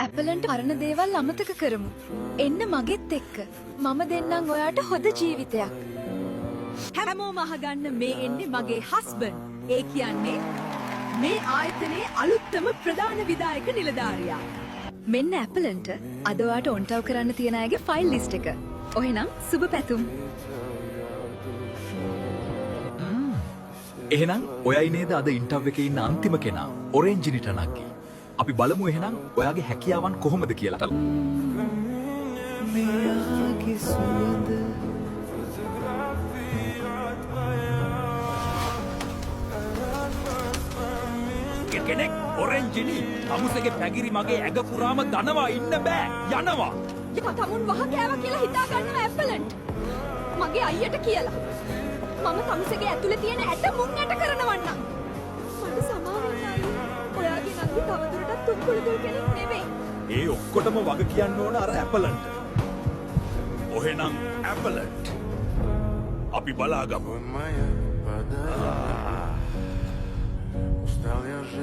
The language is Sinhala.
ඇපලන්ට පරණ දේවල් අමතක කරමු. එන්න මගෙත් එක්ක. මම දෙන්නම් ඔයාට හොඳ ජීවිතයක්. හැමෝම අහගන්න මේ එන්නේ මගේ හස්බන්ඩ්. ඒ කියන්නේ මේ ආයතනයේ අලුත්ම ප්‍රධාන විධායක නිලධාරියා. මෙන්න ඇපලන්ට අද ඔයාට ඔන්ටව් කරන්න තියෙන අයගේ ෆයිල් ලිස්ට් එක. ඔහෙනම් සුබ පැතුම්. එහෙනම් ඔයයි නේද අද ඉන්ටර්ව් එකේ ඉන්න අන්තිම කෙනා ඔරෙන්ජ් නිටනක්ගේ. අපි බලමු එහෙනම් ඔයාගේ හැකියාවන් කොහොමද කියලා. මෙයාගේ සුවඳ කෙනෙක් ඔරෙන්ජිනි තමුසගේ පැගිරි මගේ ඇඟ පුරාම දනවා ඉන්න බෑ යනවා. තමුන් වහ කෑවා කියලා හිතා ගන්නවා ඇපලන්ට්. මගේ අයියට කියලා. මම තමුසගේ ඇතුලේ තියෙන ඇට මුං ඇට කරනවන්නම්. මට සමාව වෙන්න අයියා. ඔයාගේ නංගි තවදුරටත් තුම්කුළුකුල් කෙනෙක් නෙවෙයි. ඒ ඔක්කොටම වග කියන්න ඕන අර ඇපලන්ට. ඔහෙනම් ඇපලන්ට්. අපි බලාගමු. Моя подарок устал я жить.